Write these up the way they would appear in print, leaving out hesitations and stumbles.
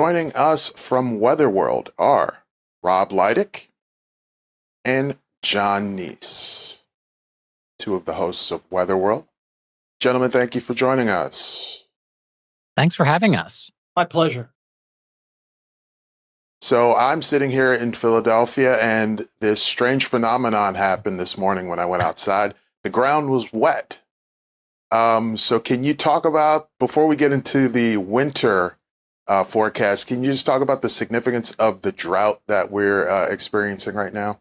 joining us from Weatherworld are Rob Lydick and Jon Nese, two of the hosts of Weatherworld. Gentlemen, thank you for joining us. Thanks for having us. My pleasure. So I'm sitting here in Philadelphia, and this strange phenomenon happened this morning when I went outside. The ground was wet. So can you talk about, before we get into the winter forecast, can you just talk about the significance of the drought that we're experiencing right now?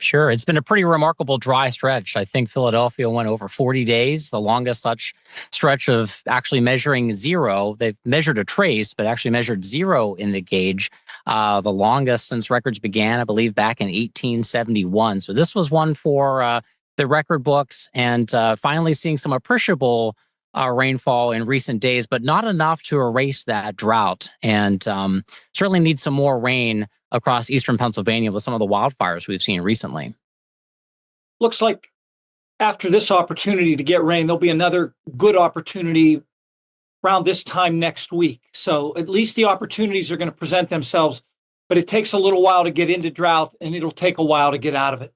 Sure. It's been a pretty remarkable dry stretch. I think Philadelphia went over 40 days, the longest such stretch of actually measuring zero. They've measured a trace, but actually measured zero in the gauge. The longest since records began, I believe, back in 1871. So this was one for the record books, and finally seeing some appreciable rainfall in recent days, but not enough to erase that drought. And certainly need some more rain across eastern Pennsylvania with some of the wildfires we've seen recently. Looks like after this opportunity to get rain, there'll be another good opportunity around this time next week. So at least the opportunities are going to present themselves, but it takes a little while to get into drought, and it'll take a while to get out of it.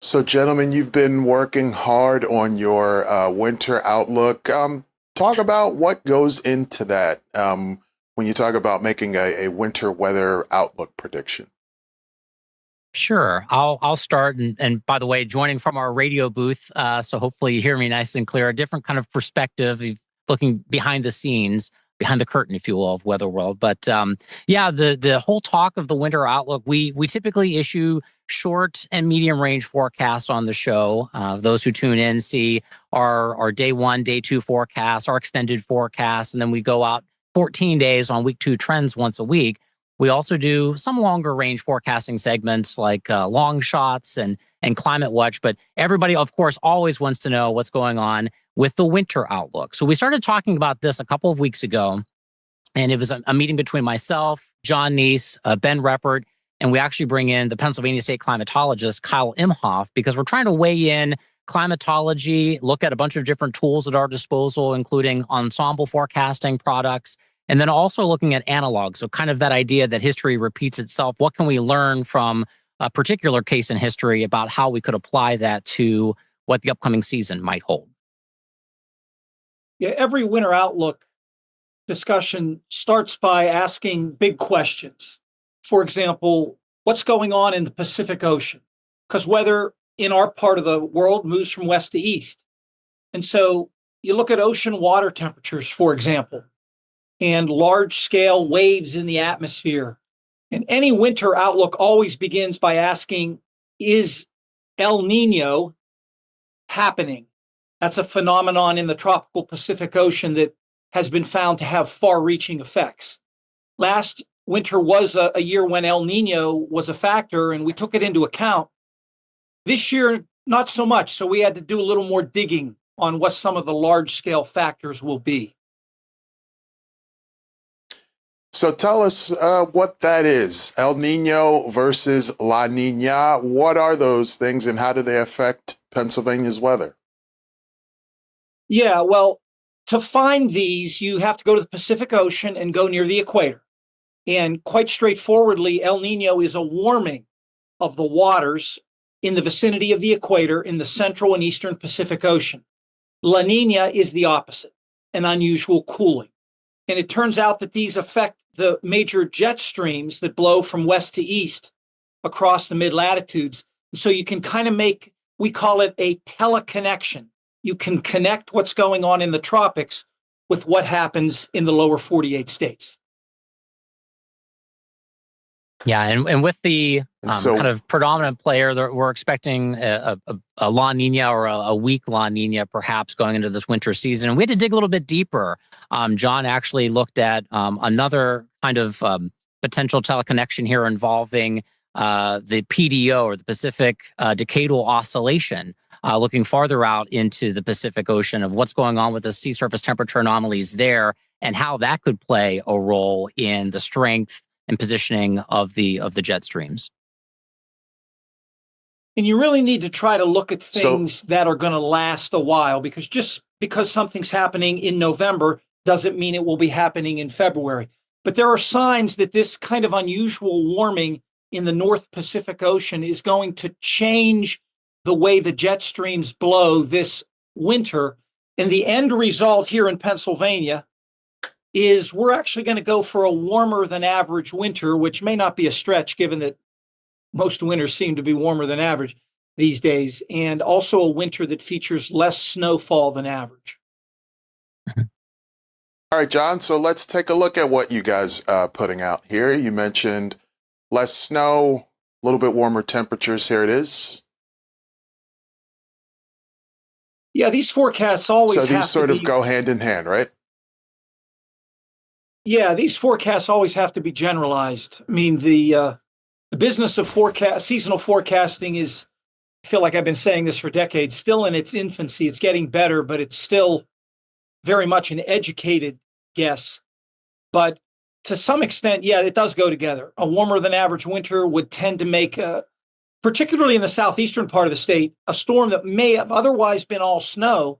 So, gentlemen, you've been working hard on your winter outlook. Talk about what goes into that when you talk about making a winter weather outlook prediction. Sure. I'll start. And by the way, joining from our radio booth, so hopefully you hear me nice and clear, a different kind of perspective, looking behind the scenes, behind the curtain, if you will, of Weatherworld. But the whole talk of the winter outlook, we typically issue short and medium range forecasts on the show. Those who tune in see our day one, day two forecasts, our extended forecasts, and then we go out 14 days on week two trends once a week. We also do some longer range forecasting segments like long shots and climate watch. But everybody, of course, always wants to know what's going on with the winter outlook. So we started talking about this a couple of weeks ago, and it was a meeting between myself, Jon Nese, Ben Reppert, and we actually bring in the Pennsylvania State climatologist, Kyle Imhoff, because we're trying to weigh in climatology, look at a bunch of different tools at our disposal, including ensemble forecasting products, and then also looking at analogs. So kind of that idea that history repeats itself. What can we learn from a particular case in history about how we could apply that to what the upcoming season might hold? Yeah, every winter outlook discussion starts by asking big questions. For example, what's going on in the Pacific Ocean? Because weather in our part of the world moves from west to east. And so you look at ocean water temperatures, for example, and large-scale waves in the atmosphere. And any winter outlook always begins by asking, is El Nino happening? That's a phenomenon in the tropical Pacific Ocean that has been found to have far-reaching effects. Last winter was a year when El Nino was a factor, and we took it into account. This year, not so much, so we had to do a little more digging on what some of the large-scale factors will be. So tell us what that is. El Nino versus La Nina. What are those things, and how do they affect Pennsylvania's weather? Yeah, well, to find these, you have to go to the Pacific Ocean and go near the equator. And quite straightforwardly, El Nino is a warming of the waters in the vicinity of the equator in the central and eastern Pacific Ocean. La Nina is the opposite, an unusual cooling. And it turns out that these affect the major jet streams that blow from west to east across the mid-latitudes. So you can kind of we call it a teleconnection. You can connect what's going on in the tropics with what happens in the lower 48 states. Yeah, and with the kind of predominant player, we're expecting a La Nina or a weak La Nina perhaps going into this winter season. And we had to dig a little bit deeper. Jon actually looked at another kind of potential teleconnection here involving the PDO, or the Pacific Decadal Oscillation, looking farther out into the Pacific Ocean of what's going on with the sea surface temperature anomalies there and how that could play a role in the strength and positioning of the jet streams. And you really need to try to look at things that are going to last a while, because just because something's happening in November doesn't mean it will be happening in February. But there are signs that this kind of unusual warming in the North Pacific Ocean is going to change the way the jet streams blow this winter. And the end result here in Pennsylvania is we're actually going to go for a warmer than average winter, which may not be a stretch given that most winters seem to be warmer than average these days, and also a winter that features less snowfall than average. All right, Jon, so let's take a look at what you guys putting out here. You mentioned less snow, a little bit warmer temperatures. Here it is. Yeah, these forecasts always So have these sort to of be, go hand in hand, right? yeah, these forecasts always have to be generalized. I mean, the business of seasonal forecasting is, I feel like I've been saying this for decades, still in its infancy. It's getting better, but it's still very much an educated guess. But to some extent, yeah, it does go together. A warmer than average winter would tend to make, particularly in the southeastern part of the state, a storm that may have otherwise been all snow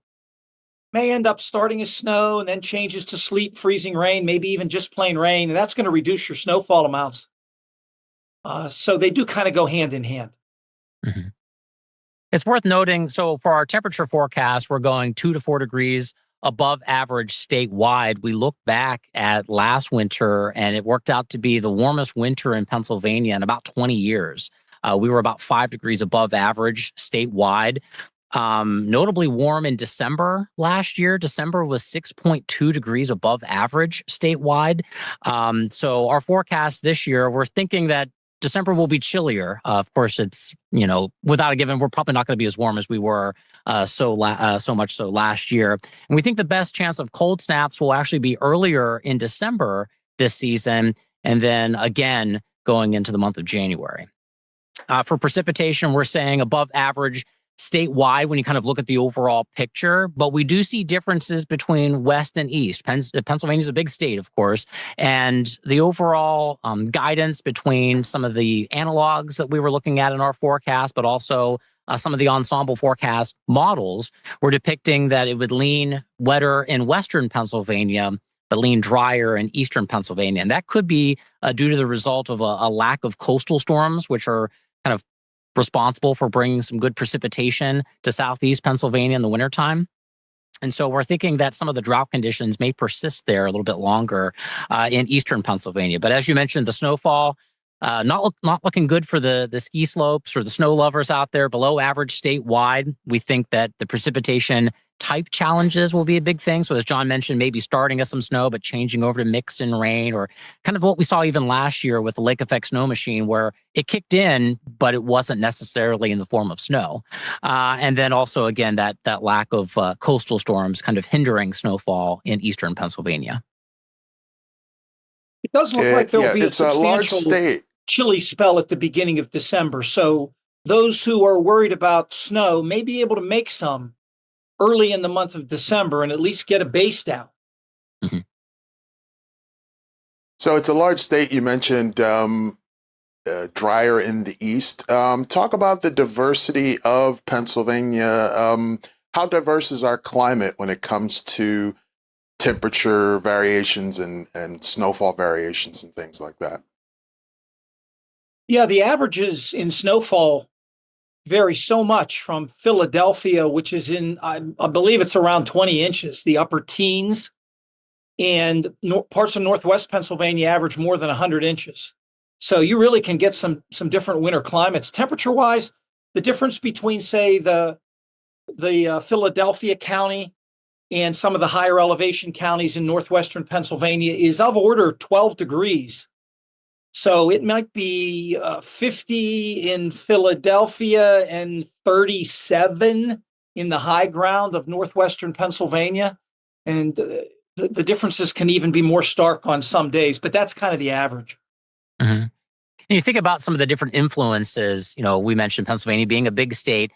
may end up starting as snow and then changes to sleet, freezing rain, maybe even just plain rain. And that's going to reduce your snowfall amounts. So they do kind of go hand in hand. Mm-hmm. It's worth noting, so for our temperature forecast, we're going 2 to 4 degrees above average statewide. We look back at last winter, and it worked out to be the warmest winter in Pennsylvania in about 20 years. We were about 5 degrees above average statewide. Notably warm in December last year. December was 6.2 degrees above average statewide. So our forecast this year, we're thinking that December will be chillier. Of course, it's, without a given, we're probably not going to be as warm as we were so much so last year. And we think the best chance of cold snaps will actually be earlier in December this season, and then again going into the month of January. For precipitation, we're saying above average statewide when you kind of look at the overall picture, but we do see differences between West and East. Pennsylvania is a big state, of course, and the overall guidance between some of the analogs that we were looking at in our forecast, but also some of the ensemble forecast models were depicting that it would lean wetter in Western Pennsylvania, but lean drier in Eastern Pennsylvania. And that could be due to the result of a lack of coastal storms, which are kind of responsible for bringing some good precipitation to Southeast Pennsylvania in the wintertime. And so we're thinking that some of the drought conditions may persist there a little bit longer in Eastern Pennsylvania. But as you mentioned, the snowfall, not looking good for the ski slopes or the snow lovers out there, below average statewide. We think that the precipitation type challenges will be a big thing. So as Jon mentioned, maybe starting as some snow, but changing over to mix and rain, or kind of what we saw even last year with the lake effect snow machine, where it kicked in, but it wasn't necessarily in the form of snow. And then also, again, that lack of coastal storms kind of hindering snowfall in Eastern Pennsylvania. It does look like there will be a it's a large substantial state. chilly spell at the beginning of December. So those who are worried about snow may be able to make some early in the month of December and at least get a base down. Mm-hmm. So it's a large state. You mentioned drier in the east. Talk about the diversity of Pennsylvania. How diverse is our climate when it comes to temperature variations and snowfall variations and things like that? Yeah, the averages in snowfall vary so much from Philadelphia, which is in, I believe it's around 20 inches, the upper teens, and parts of Northwest Pennsylvania average more than 100 inches. So you really can get some different winter climates. Temperature-wise, the difference between, say, the Philadelphia County and some of the higher elevation counties in northwestern Pennsylvania is of order 12 degrees. So it might be 50 in Philadelphia and 37 in the high ground of northwestern Pennsylvania. And the differences can even be more stark on some days, but that's kind of the average. Mm-hmm. And you think about some of the different influences, we mentioned Pennsylvania being a big state.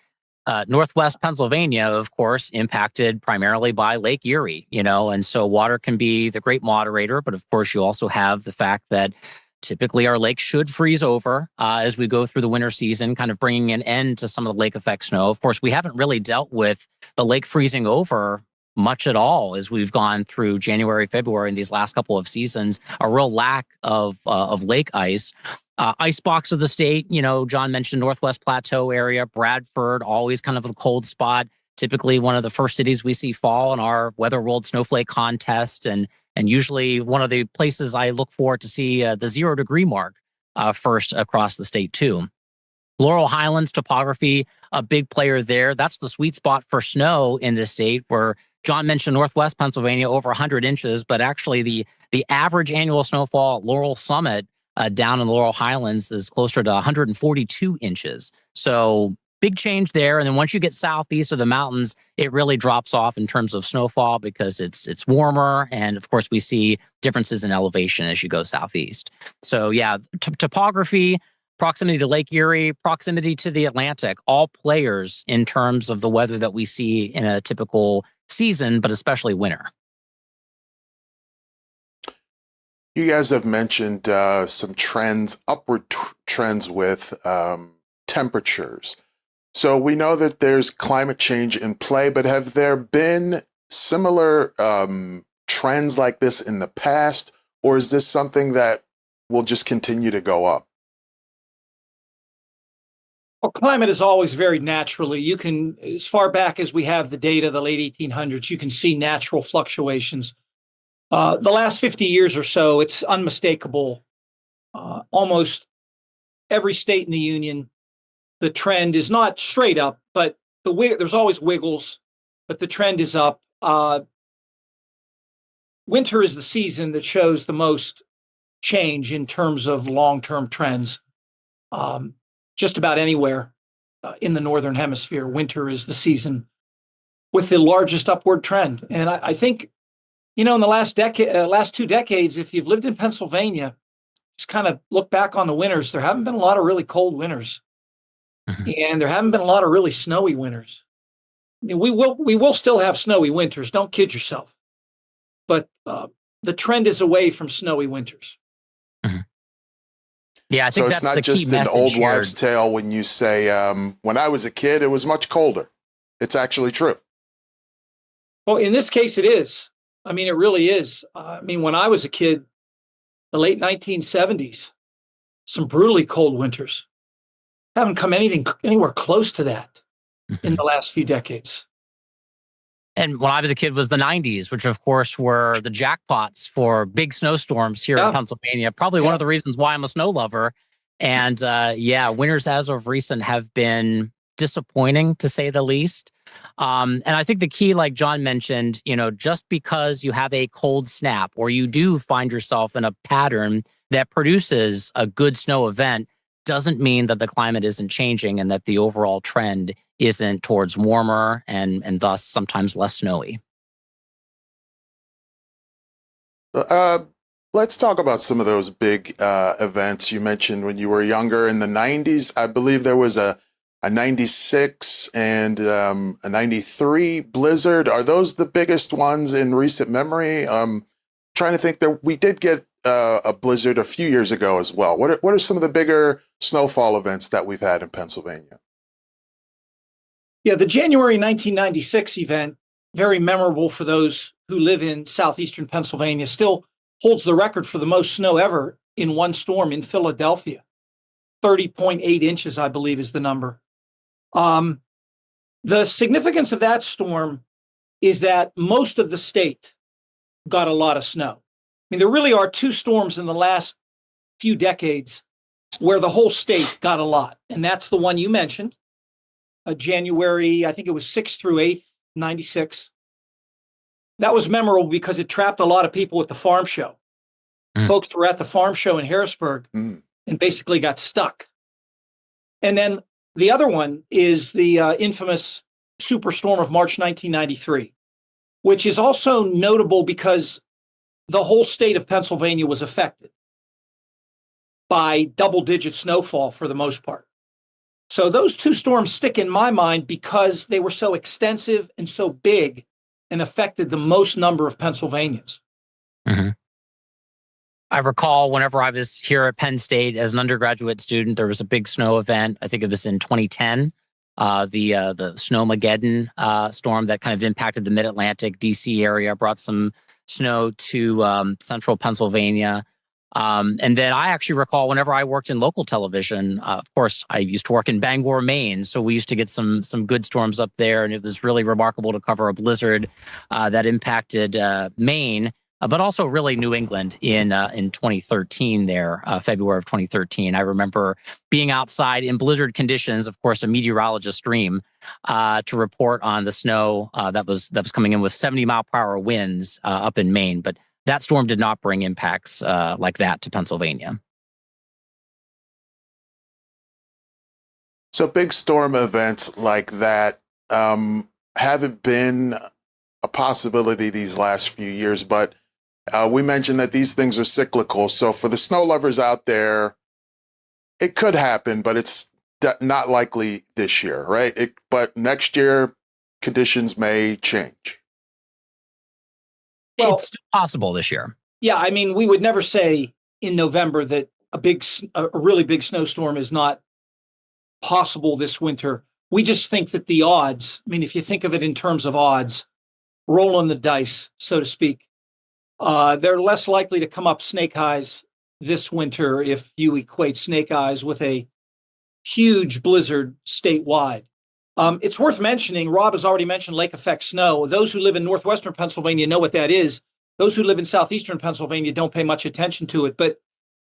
Northwest Pennsylvania, of course, impacted primarily by Lake Erie, and so water can be the great moderator. But of course, you also have the fact that typically our lakes should freeze over as we go through the winter season, kind of bringing an end to some of the lake effect snow. Of course, we haven't really dealt with the lake freezing over much at all as we've gone through January, February in these last couple of seasons. A real lack of lake ice. Icebox of the state, Jon mentioned Northwest Plateau area, Bradford, always kind of a cold spot. Typically one of the first cities we see fall in our Weather World Snowflake contest, and usually one of the places I look for to see the 0 degree mark first across the state too. Laurel Highlands topography, a big player there. That's the sweet spot for snow in this state, where Jon mentioned Northwest Pennsylvania over 100 inches, but actually the average annual snowfall at Laurel Summit down in Laurel Highlands is closer to 142 inches. So big change there. And then once you get southeast of the mountains, it really drops off in terms of snowfall because it's warmer. And of course, we see differences in elevation as you go southeast. So yeah, topography, proximity to Lake Erie, proximity to the Atlantic, all players in terms of the weather that we see in a typical season, but especially winter. You guys have mentioned some trends, upward trends with temperatures. So we know that there's climate change in play, but have there been similar trends like this in the past, or is this something that will just continue to go up? Well, climate is always very naturally. You can, as far back as we have the data, the late 1800s, you can see natural fluctuations. The last 50 years or so, it's unmistakable. Almost every state in the union, the trend is not straight up, but there's always wiggles, but the trend is up. Winter is the season that shows the most change in terms of long-term trends. Just about anywhere in the Northern Hemisphere, winter is the season with the largest upward trend. And I think, in the last 2 decades, if you've lived in Pennsylvania, just kind of look back on the winters, there haven't been a lot of really cold winters. Mm-hmm. And there haven't been a lot of really snowy winters. I mean, we will still have snowy winters, don't kid yourself. But the trend is away from snowy winters. Mm-hmm. Yeah, I think so that's it's not the key just an message old here. wives' tale when you say, when I was a kid, it was much colder. It's actually true. Well, in this case, it is. I mean, it really is. When I was a kid, the late 1970s, some brutally cold winters. Haven't come anywhere close to that in the last few decades. And when I was a kid was the 90s, which of course were the jackpots for big snowstorms here in Pennsylvania. Probably one of the reasons why I'm a snow lover. And winters as of recent have been disappointing, to say the least. And I think the key, like Jon mentioned, just because you have a cold snap or you do find yourself in a pattern that produces a good snow event doesn't mean that the climate isn't changing and that the overall trend isn't towards warmer and thus sometimes less snowy. Let's talk about some of those big events you mentioned when you were younger in the 90s. I believe there was a 96 and a 93 blizzard. Are those the biggest ones in recent memory? Trying to think that we did get a blizzard a few years ago as well. What are some of the bigger snowfall events that we've had in Pennsylvania? Yeah, the January 1996 event, very memorable for those who live in southeastern Pennsylvania, still holds the record for the most snow ever in one storm in Philadelphia. 30.8 inches, I believe, is the number. The significance of that storm is that most of the state got a lot of snow. I mean, there really are two storms in the last few decades where the whole state got a lot. And that's the one you mentioned, January, I think it was 6th through 8th, 96. That was memorable because it trapped a lot of people at the farm show. Folks were at the farm show in Harrisburg and basically got stuck. And then the other one is the infamous superstorm of March 1993, which is also notable because the whole state of Pennsylvania was affected by double-digit snowfall for the most part. So those two storms stick in my mind because they were so extensive and so big and affected the most number of Pennsylvanians. Mm-hmm. I recall whenever I was here at Penn State as an undergraduate student, there was a big snow event. I think it was in 2010. the Snowmageddon storm that kind of impacted the Mid-Atlantic, DC area, brought some snow to central Pennsylvania. And then I actually recall whenever I worked in local television, of course, I used to work in Bangor, Maine. So we used to get some good storms up there. And it was really remarkable to cover a blizzard that impacted Maine, but also really New England in 2013 there, February of 2013. I remember being outside in blizzard conditions, of course, a meteorologist's dream, to report on the snow that was coming in with 70-mile-per-hour winds up in Maine. But that storm did not bring impacts like that to Pennsylvania. So big storm events like that haven't been a possibility these last few years, but we mentioned that these things are cyclical. So for the snow lovers out there, it could happen, but it's not likely this year, right? But next year, conditions may change. Well, it's possible this year. Yeah, I mean, we would never say in November that a really big snowstorm is not possible this winter. We just think that the odds, I mean, if you think of it in terms of odds, rolling the dice, so to speak, they're less likely to come up snake eyes this winter if you equate snake eyes with a huge blizzard statewide. It's worth mentioning, Rob has already mentioned lake effect snow. Those who live in northwestern Pennsylvania know what that is. Those who live in southeastern Pennsylvania don't pay much attention to it, but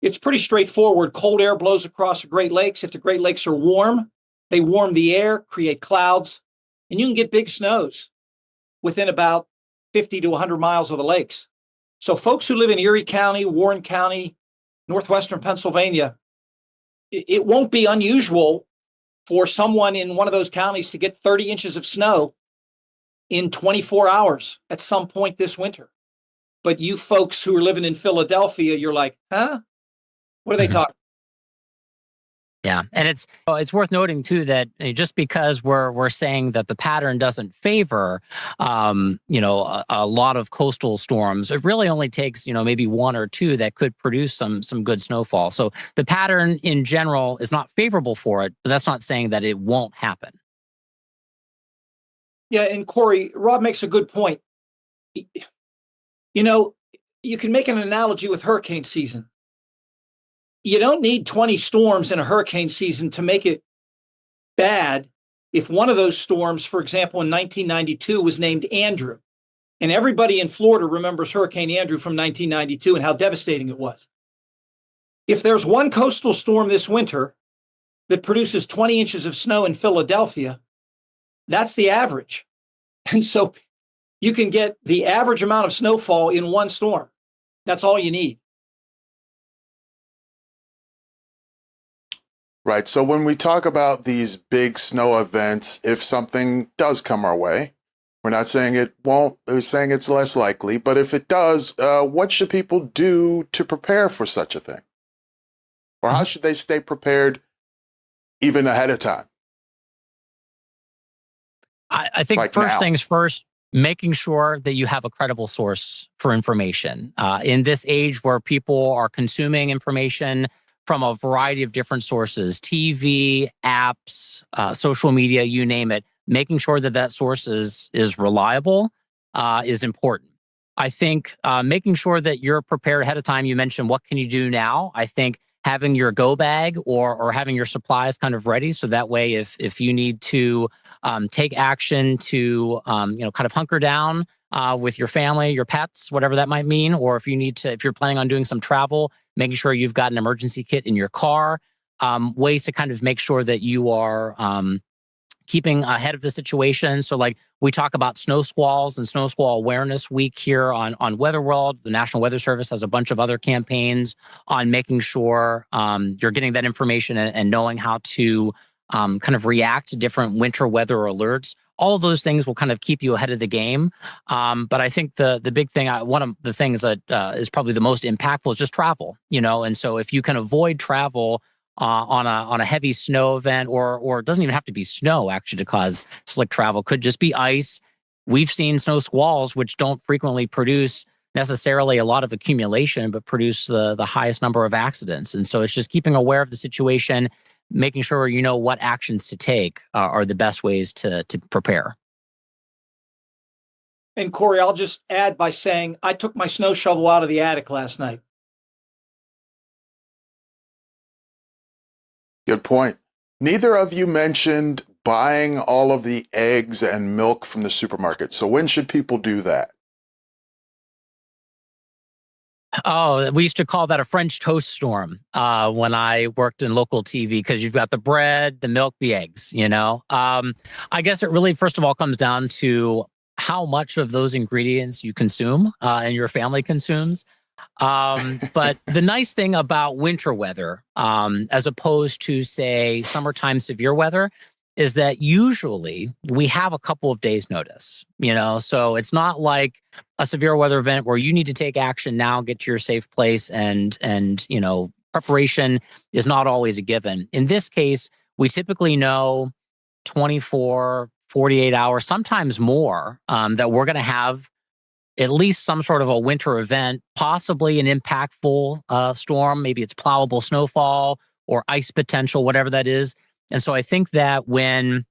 it's pretty straightforward. Cold air blows across the Great Lakes. If the Great Lakes are warm, they warm the air, create clouds, and you can get big snows within about 50 to 100 miles of the lakes. So folks who live in Erie County, Warren County, northwestern Pennsylvania, it won't be unusual for someone in one of those counties to get 30 inches of snow in 24 hours at some point this winter. But you folks who are living in Philadelphia, you're like, huh? What are they talking? Yeah, and it's worth noting too that just because we're saying that the pattern doesn't favor, a lot of coastal storms, it really only takes maybe one or two that could produce some good snowfall. So the pattern in general is not favorable for it, but that's not saying that it won't happen. Yeah, and Corey, Rob makes a good point. You can make an analogy with hurricane season. You don't need 20 storms in a hurricane season to make it bad if one of those storms, for example, in 1992 was named Andrew. And everybody in Florida remembers Hurricane Andrew from 1992 and how devastating it was. If there's one coastal storm this winter that produces 20 inches of snow in Philadelphia, that's the average. And so you can get the average amount of snowfall in one storm. That's all you need. Right. So when we talk about these big snow events, if something does come our way, we're not saying it won't, we're saying it's less likely, but if it does, what should people do to prepare for such a thing? Or how should they stay prepared even ahead of time? I think like first now. things first, making sure that you have a credible source for information. In this age where people are consuming information from a variety of different sources, TV, apps, social media, you name it, making sure that source is reliable is important. I think making sure that you're prepared ahead of time. You mentioned what can you do now? I think having your go bag or having your supplies kind of ready, so that way if you need to take action to kind of hunker down with your family, your pets, whatever that might mean, or if you're planning on doing some travel, making sure you've got an emergency kit in your car, ways to kind of make sure that you are keeping ahead of the situation. So like we talk about snow squalls and Snow Squall Awareness Week here on Weather World. The National Weather Service has a bunch of other campaigns on making sure you're getting that information and knowing how to kind of react to different winter weather alerts. All of those things will kind of keep you ahead of the game. But I think the big thing, one of the things that is probably the most impactful is just travel, And so if you can avoid travel on a heavy snow event, or it doesn't even have to be snow actually to cause slick travel, could just be ice. We've seen snow squalls, which don't frequently produce necessarily a lot of accumulation, but produce the highest number of accidents. And so it's just keeping aware of the situation, making sure you know what actions to take are the best ways to prepare. And Corey, I'll just add by saying I took my snow shovel out of the attic last night. Good point. Neither of you mentioned buying all of the eggs and milk from the supermarket. So when should people do that? Oh, we used to call that a French toast storm when I worked in local TV, because you've got the bread, the milk, the eggs, I guess it really, first of all, comes down to how much of those ingredients you consume and your family consumes. But the nice thing about winter weather, as opposed to, say, summertime severe weather, is that usually we have a couple of days notice, so it's not like a severe weather event where you need to take action now, get to your safe place, and preparation is not always a given. In this case, we typically know 24, 48 hours, sometimes more, that we're going to have at least some sort of a winter event, possibly an impactful storm. Maybe it's plowable snowfall or ice potential, whatever that is. And so I think that when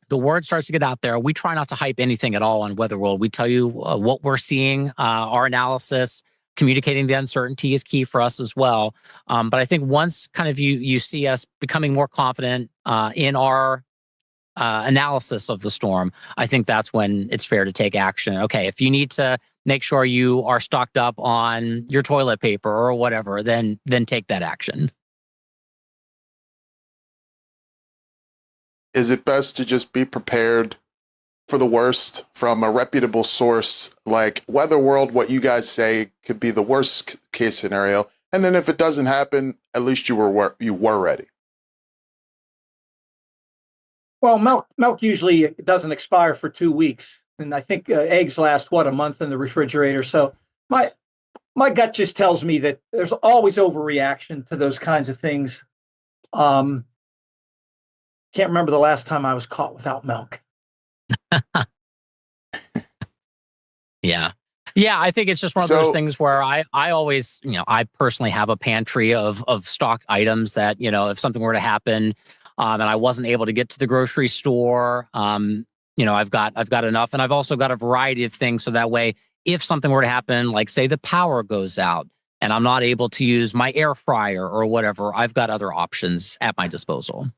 the word starts to get out there, we try not to hype anything at all on Weather World. We tell you what we're seeing, our analysis, communicating the uncertainty is key for us as well. But I think once kind of you see us becoming more confident in our analysis of the storm, I think that's when it's fair to take action. Okay, if you need to make sure you are stocked up on your toilet paper or whatever, then take that action. Is it best to just be prepared for the worst from a reputable source like Weather World? What you guys say could be the worst case scenario, and then if it doesn't happen, at least you were ready. Well, milk usually doesn't expire for 2 weeks, and I think eggs last a month in the refrigerator. So my gut just tells me that there's always overreaction to those kinds of things. Can't remember the last time I was caught without milk. Yeah. Yeah, I think it's just one of those things where I always, I personally have a pantry of stocked items that, if something were to happen and I wasn't able to get to the grocery store, I've got enough. And I've also got a variety of things. So that way, if something were to happen, like say the power goes out and I'm not able to use my air fryer or whatever, I've got other options at my disposal.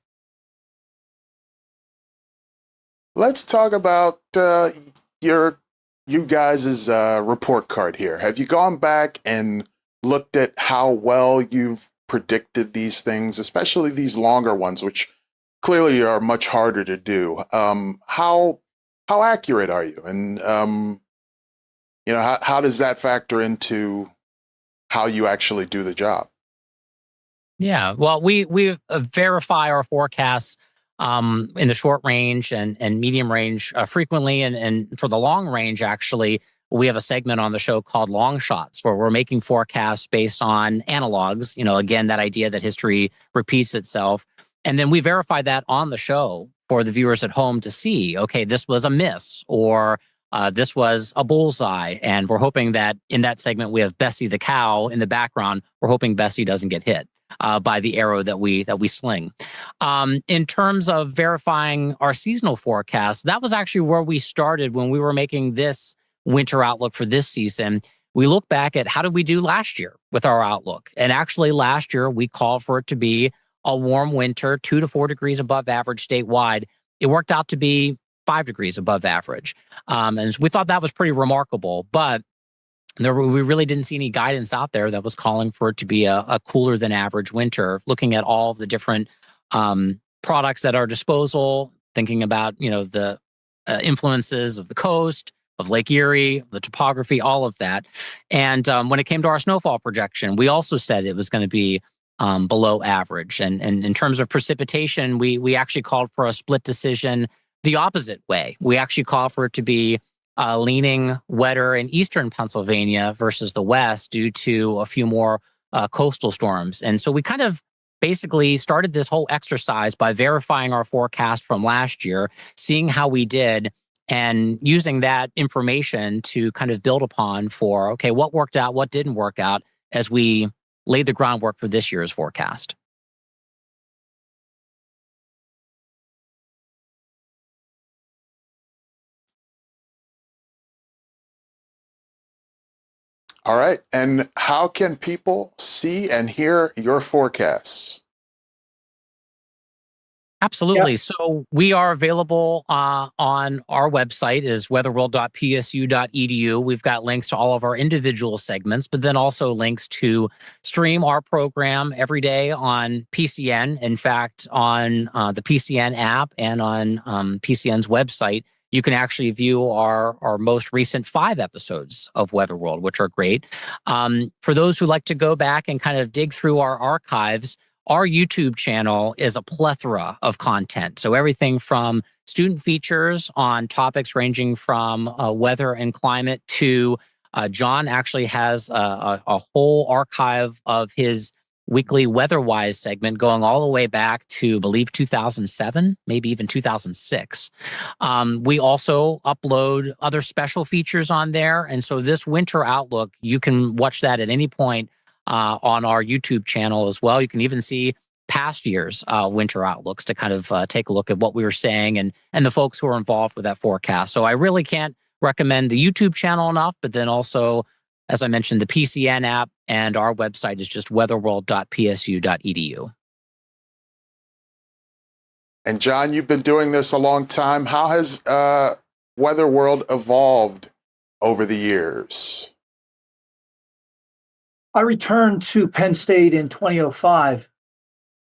Let's talk about you guys' report card here. Have you gone back and looked at how well you've predicted these things, especially these longer ones, which clearly are much harder to do? How accurate are you? And how does that factor into how you actually do the job? Yeah, well, we verify our forecasts in the short range and medium range frequently. And for the long range, actually, we have a segment on the show called Long Shots, where we're making forecasts based on analogs. Again, that idea that history repeats itself. And then we verify that on the show for the viewers at home to see, okay, this was a miss or this was a bullseye. And we're hoping that in that segment, we have Bessie the cow in the background. We're hoping Bessie doesn't get hit by the arrow that we sling. In terms of verifying our seasonal forecast, that was actually where we started when we were making this winter outlook for this season. We look back at how did we do last year with our outlook. And actually last year, we called for it to be a warm winter, 2 to 4 degrees above average statewide. It worked out to be 5 degrees above average. And we thought that was pretty remarkable. But we really didn't see any guidance out there that was calling for it to be a cooler than average winter, looking at all the different products at our disposal, thinking about, the influences of the coast, of Lake Erie, the topography, all of that. And when it came to our snowfall projection, we also said it was going to be below average. And in terms of precipitation, we actually called for a split decision the opposite way. We actually called for it to be leaning wetter in eastern Pennsylvania versus the west due to a few more coastal storms. And so we kind of basically started this whole exercise by verifying our forecast from last year, seeing how we did, and using that information to kind of build upon for, okay, what worked out, what didn't work out as we laid the groundwork for this year's forecast. All right. And how can people see and hear your forecasts? Absolutely. Yeah. So we are available on our website is weatherworld.psu.edu. We've got links to all of our individual segments, but then also links to stream our program every day on PCN. In fact, on the PCN app and on PCN's website, you can actually view our most recent 5 episodes of Weather World, which are great. For those who like to go back and kind of dig through our archives, our YouTube channel is a plethora of content. So everything from student features on topics ranging from weather and climate to Jon actually has a whole archive of his weekly WeatherWise segment going all the way back to, I believe, 2007, maybe even 2006. We also upload other special features on there. And so this winter outlook, you can watch that at any point on our YouTube channel as well. You can even see past years' winter outlooks to kind of take a look at what we were saying and the folks who are involved with that forecast. So I really can't recommend the YouTube channel enough, but then also, as I mentioned, the PCN app and our website is just weatherworld.psu.edu. And Jon, you've been doing this a long time. How has Weather World evolved over the years? I returned to Penn State in 2005,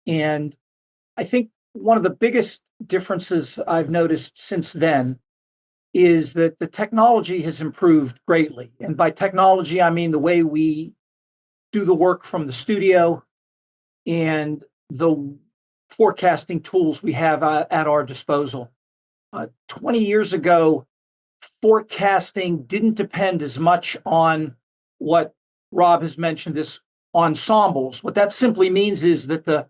and I think one of the biggest differences I've noticed since then is that the technology has improved greatly. And by technology, I mean the way we do the work from the studio and the forecasting tools we have at our disposal. 20 years ago, forecasting didn't depend as much on what Rob has mentioned, this ensembles. What that simply means is that the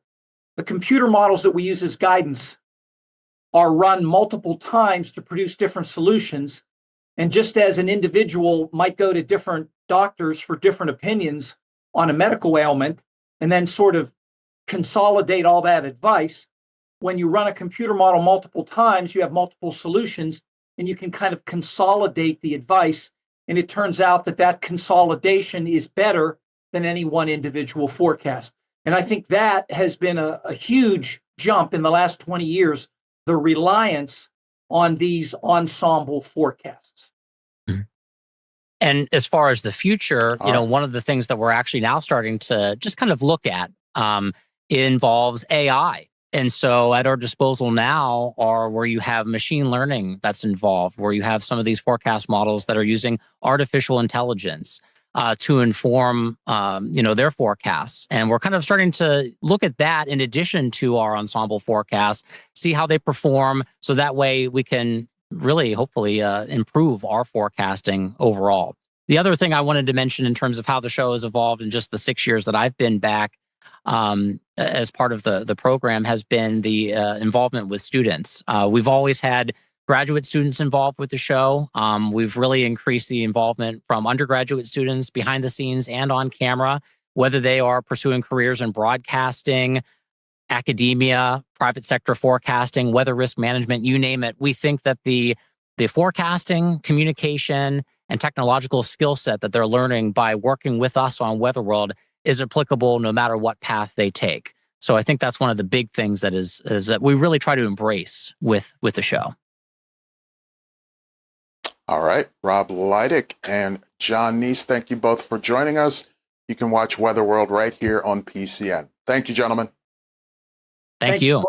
computer models that we use as guidance are run multiple times to produce different solutions. And just as an individual might go to different doctors for different opinions on a medical ailment and then sort of consolidate all that advice, when you run a computer model multiple times, you have multiple solutions and you can kind of consolidate the advice. And it turns out that that consolidation is better than any one individual forecast. And I think that has been a huge jump in the last 20 years, the reliance on these ensemble forecasts. And as far as the future, one of the things that we're actually now starting to just kind of look at involves AI. And so at our disposal now are where you have machine learning that's involved, where you have some of these forecast models that are using artificial intelligence to inform, their forecasts. And we're kind of starting to look at that in addition to our ensemble forecasts, see how they perform. So that way we can really, hopefully, improve our forecasting overall. The other thing I wanted to mention in terms of how the show has evolved in just the 6 years that I've been back as part of the program has been the involvement with students. We've always had graduate students involved with the show. We've really increased the involvement from undergraduate students behind the scenes and on camera, whether they are pursuing careers in broadcasting, academia, private sector forecasting, weather risk management, you name it. We think that the forecasting, communication, and technological skill set that they're learning by working with us on Weather World is applicable no matter what path they take. So I think that's one of the big things that is that we really try to embrace with the show. All right, Rob Lydick and Jon Nese, thank you both for joining us. You can watch Weather World right here on PCN. Thank you, gentlemen. Thank you.